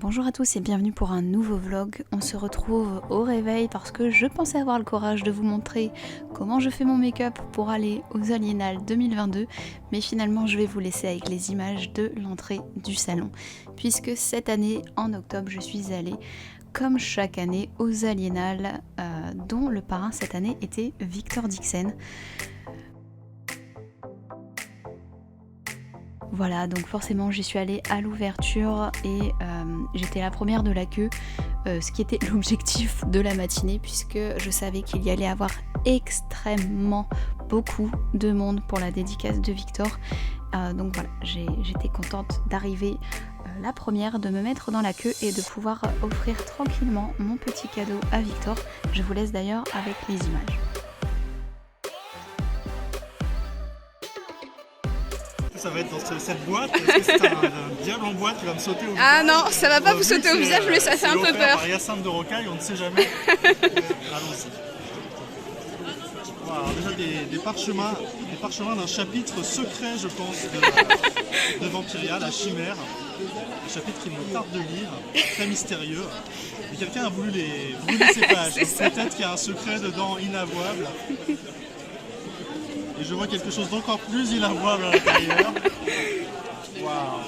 Bonjour à tous et bienvenue pour un nouveau vlog. On se retrouve au réveil parce que je pensais avoir le courage de vous montrer comment je fais mon make-up pour aller aux Aliénales 2022, mais finalement je vais vous laisser avec les images de l'entrée du salon, puisque cette année, en octobre, je suis allée comme chaque année aux Aliénales, dont le parrain cette année était Victor Dixen. Voilà, donc forcément j'y suis allée à l'ouverture et j'étais la première de la queue, ce qui était l'objectif de la matinée puisque je savais qu'il y allait avoir extrêmement beaucoup de monde pour la dédicace de Victor. Donc voilà, j'étais contente d'arriver la première, de me mettre dans la queue et de pouvoir offrir tranquillement mon petit cadeau à Victor. Je vous laisse d'ailleurs avec les images. Ça va être dans cette boîte, est-ce que c'est un diable en boîte qui va me sauter au visage? Ah non, ça va pas vous sauter au visage, mais ça fait un peu peur. Par Hyacinthe de Rocaille, on ne sait jamais. Allons-y. Voilà, déjà des parchemins d'un chapitre secret, je pense, de Vampiria, la chimère. Un chapitre qui me tarde de lire, très mystérieux. Et quelqu'un a voulu les brûler ces pages. Donc peut-être qu'il y a un secret dedans inavouable. Et je vois quelque chose d'encore plus inavouable à l'intérieur. Waouh!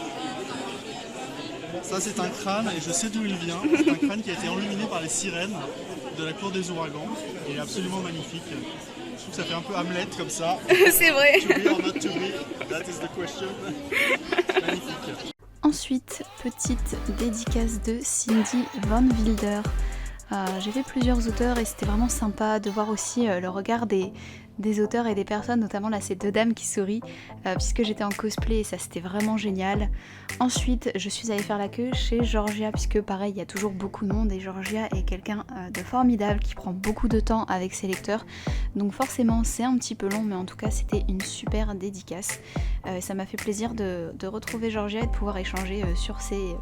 Ça c'est un crâne et je sais d'où il vient. C'est un crâne qui a été enluminé par les sirènes de la cour des ouragans. Il est absolument magnifique. Je trouve que ça fait un peu Hamlet comme ça. C'est vrai. To be or not to be, that is the question. Magnifique. Ensuite, petite dédicace de Cindy Van Wilder. J'ai fait plusieurs auteurs et c'était vraiment sympa de voir aussi le regard des auteurs et des personnes, notamment là ces deux dames qui sourient, puisque j'étais en cosplay et ça c'était vraiment génial. Ensuite je suis allée faire la queue chez Georgia, puisque pareil il y a toujours beaucoup de monde et Georgia est quelqu'un de formidable qui prend beaucoup de temps avec ses lecteurs, donc forcément c'est un petit peu long, mais en tout cas c'était une super dédicace. Ça m'a fait plaisir de retrouver Georgia et de pouvoir échanger sur ses...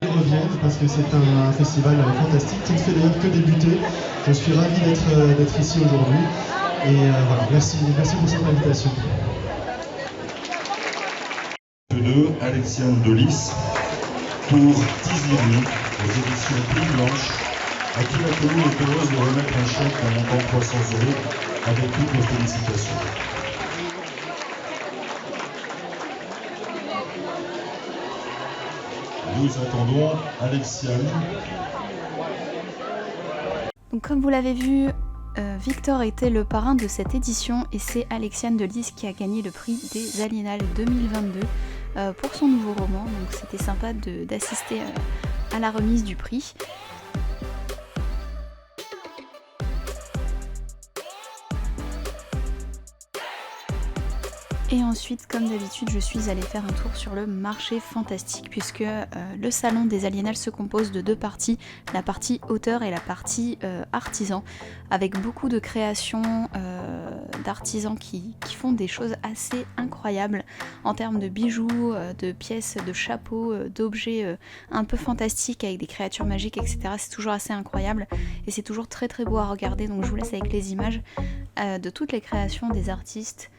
Reviennent parce que c'est un festival fantastique qui ne fait d'ailleurs que débuter. Je suis ravi d'être ici aujourd'hui et voilà, merci pour cette invitation. 2, Alexiane de Lys pour Tiziri aux éditions Plume Blanche, à qui la commune est heureuse de remettre un chèque d'un montant de 300 € avec toutes nos félicitations. Nous attendons Alexiane. Donc comme vous l'avez vu, Victor était le parrain de cette édition et c'est Alexiane de Lys qui a gagné le prix des Aliénales 2022 pour son nouveau roman. Donc c'était sympa d'assister à la remise du prix. Et ensuite, comme d'habitude, je suis allée faire un tour sur le marché fantastique puisque le salon des Aliénales se compose de deux parties, la partie auteur et la partie artisan, avec beaucoup de créations d'artisans qui font des choses assez incroyables en termes de bijoux, de pièces, de chapeaux, d'objets un peu fantastiques avec des créatures magiques, etc. C'est toujours assez incroyable et c'est toujours très très beau à regarder, donc je vous laisse avec les images de toutes les créations des artistes.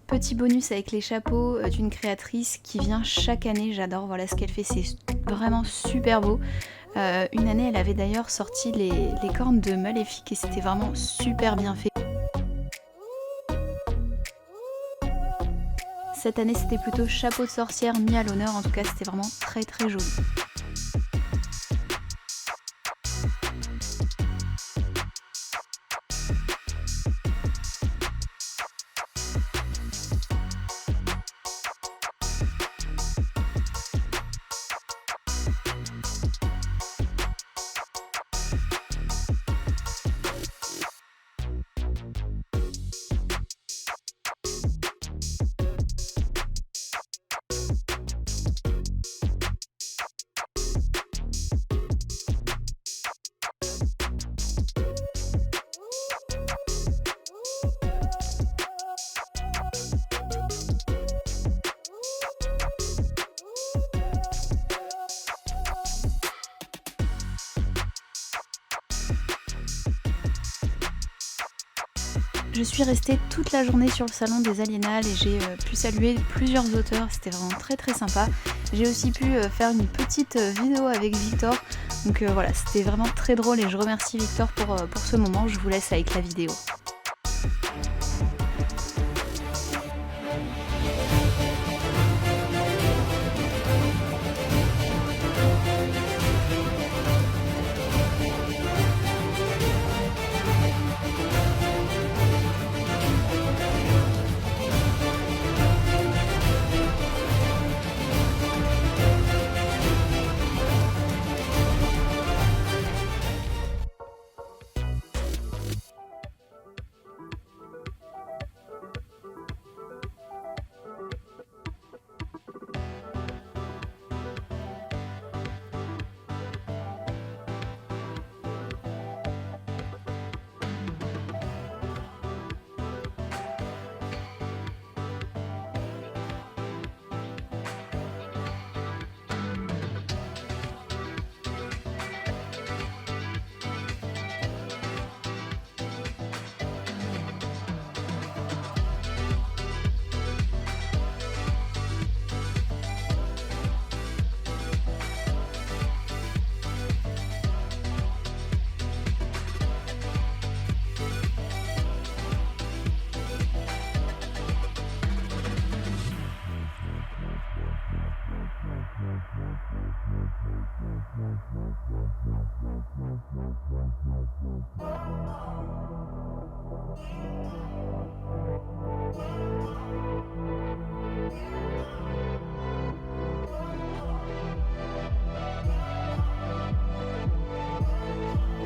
Petit bonus avec les chapeaux d'une créatrice qui vient chaque année, j'adore, voilà ce qu'elle fait, c'est vraiment super beau. Une année elle avait d'ailleurs sorti les cornes de Maléfique et c'était vraiment super bien fait. Cette année c'était plutôt chapeau de sorcière mis à l'honneur, en tout cas c'était vraiment très très joli. Je suis restée toute la journée sur le salon des Aliénales et j'ai pu saluer plusieurs auteurs, c'était vraiment très sympa. J'ai aussi pu faire une petite vidéo avec Victor, donc voilà, c'était vraiment très drôle et je remercie Victor pour ce moment. Je vous laisse avec la vidéo.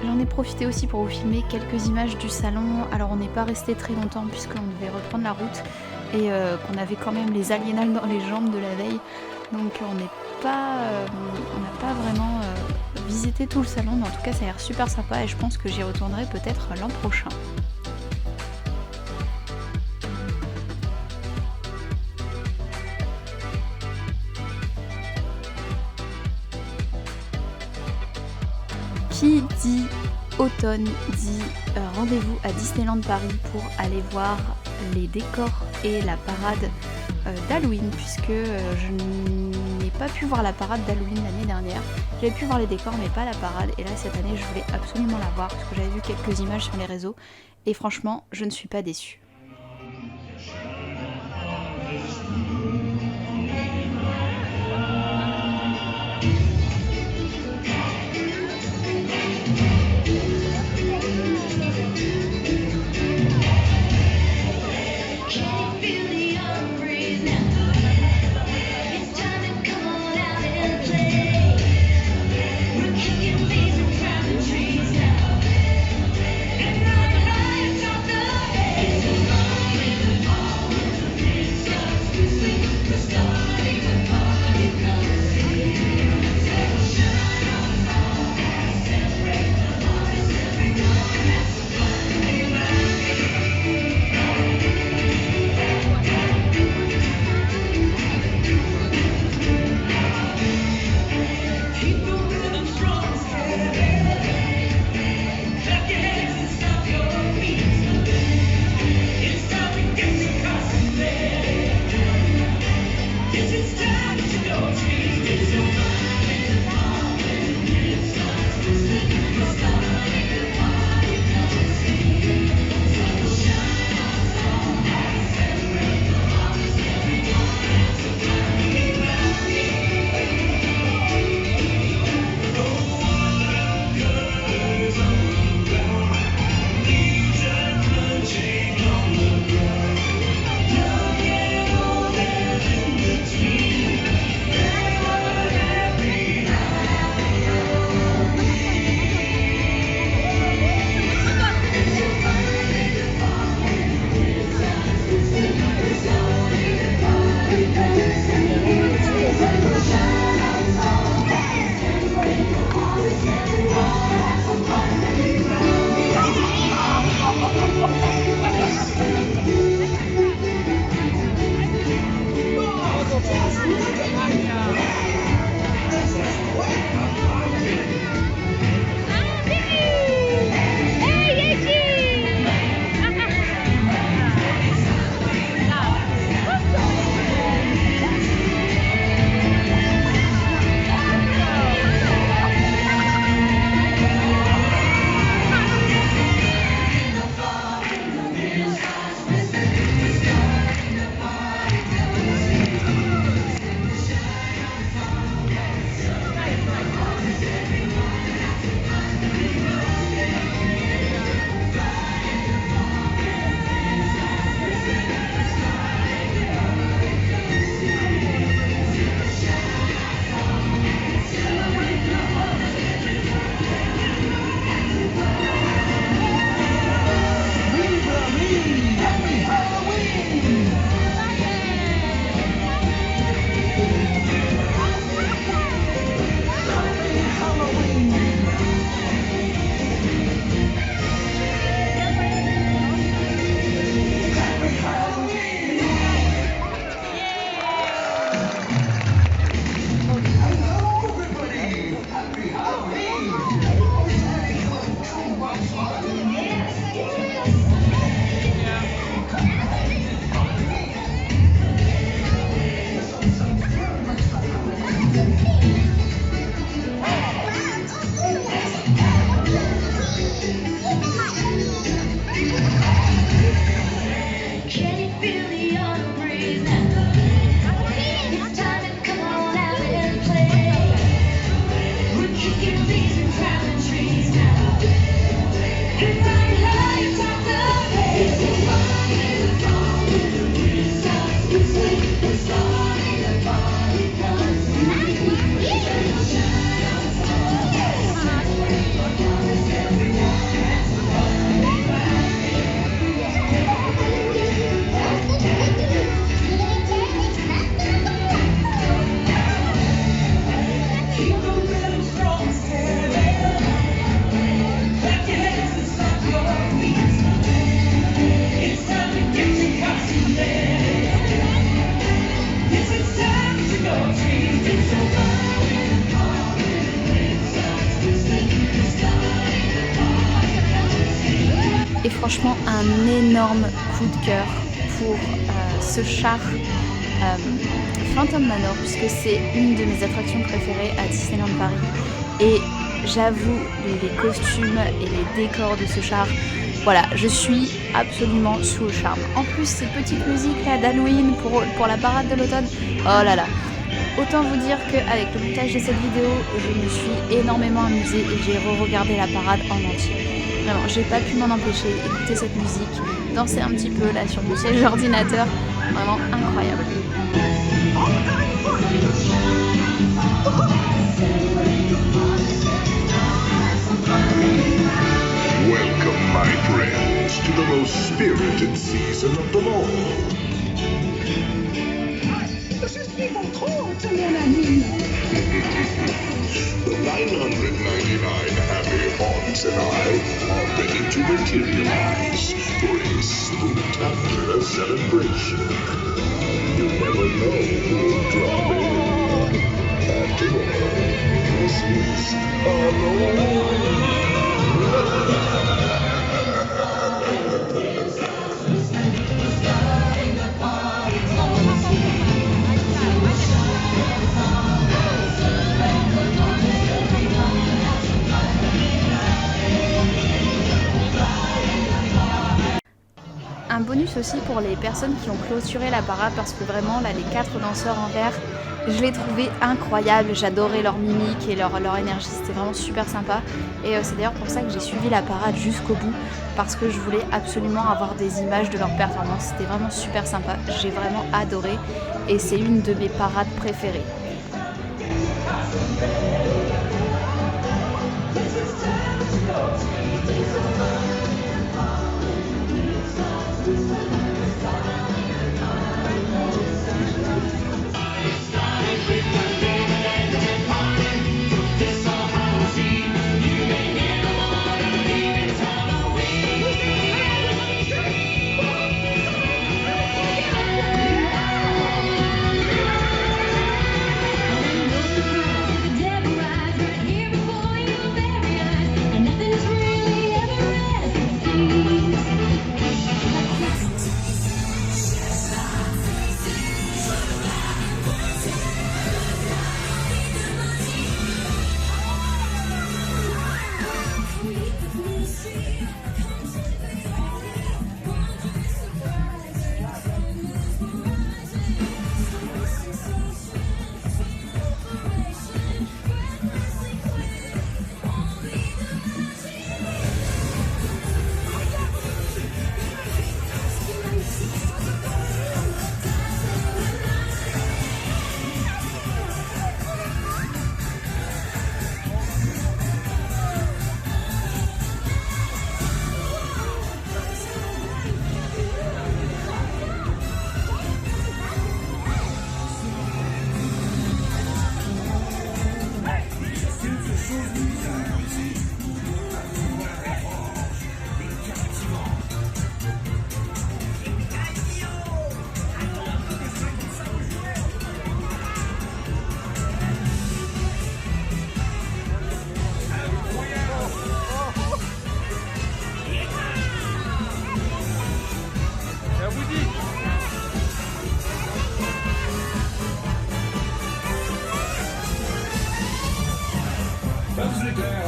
J'en ai profité aussi pour vous filmer quelques images du salon. Alors on n'est pas resté très longtemps puisqu'on devait reprendre la route et qu'on avait quand même les Aliénales dans les jambes de la veille. Donc on n'a pas vraiment visité tout le salon, mais en tout cas ça a l'air super sympa et je pense que j'y retournerai peut-être l'an prochain. Qui dit automne dit rendez-vous à Disneyland Paris pour aller voir les décors et la parade d'Halloween, puisque je n'ai pas pu voir la parade d'Halloween l'année dernière. J'avais pu voir les décors mais pas la parade, et là cette année je voulais absolument la voir parce que j'avais vu quelques images sur les réseaux et franchement je ne suis pas déçue. un énorme coup de cœur pour ce char Phantom Manor, puisque c'est une de mes attractions préférées à Disneyland Paris. Et j'avoue, les costumes et les décors de ce char, voilà, je suis absolument sous le charme. En plus, cette petite musique là d'Halloween pour la parade de l'automne, oh là là. Autant vous dire qu'avec le montage de cette vidéo, je me suis énormément amusée et j'ai re-regardé la parade en entier. Vraiment, j'ai pas pu m'en empêcher, écouter cette musique, danser un petit peu là sur mon siège d'ordinateur, vraiment incroyable. Welcome, my friends, to the most spirited season of them all. Je suis votre hôte, mon ami. The 999 happy haunts and I are ready to materialize for a spectacular celebration. You never know who'll drop in. After all, this is Halloween. Un bonus aussi pour les personnes qui ont clôturé la parade, parce que vraiment là les 4 danseurs en vert, je les trouvais incroyables, j'adorais leur mimique et leur énergie, c'était vraiment super sympa. Et c'est d'ailleurs pour ça que j'ai suivi la parade jusqu'au bout, parce que je voulais absolument avoir des images de leur performance, c'était vraiment super sympa, j'ai vraiment adoré et c'est une de mes parades préférées.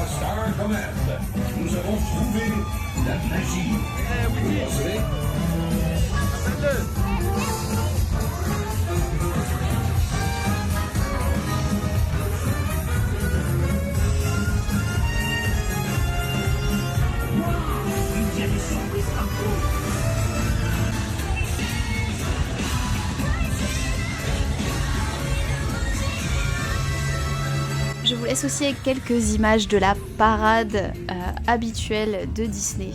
Star Command. Nous avons trouvé la magie. Vous pensez? Je vous laisse aussi avec quelques images de la parade habituelle de Disney.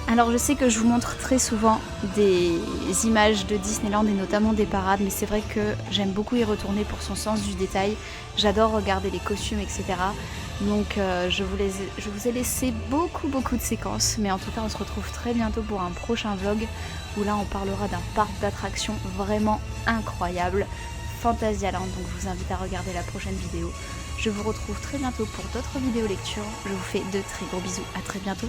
Alors je sais que je vous montre très souvent des images de Disneyland et notamment des parades, mais c'est vrai que j'aime beaucoup y retourner pour son sens du détail. J'adore regarder les costumes, etc. Donc je vous ai laissé beaucoup de séquences, mais en tout cas on se retrouve très bientôt pour un prochain vlog où là on parlera d'un parc d'attractions vraiment incroyable, Fantasyland. Donc je vous invite à regarder la prochaine vidéo. Je vous retrouve très bientôt pour d'autres vidéos lectures. Je vous fais de très gros bisous, à très bientôt.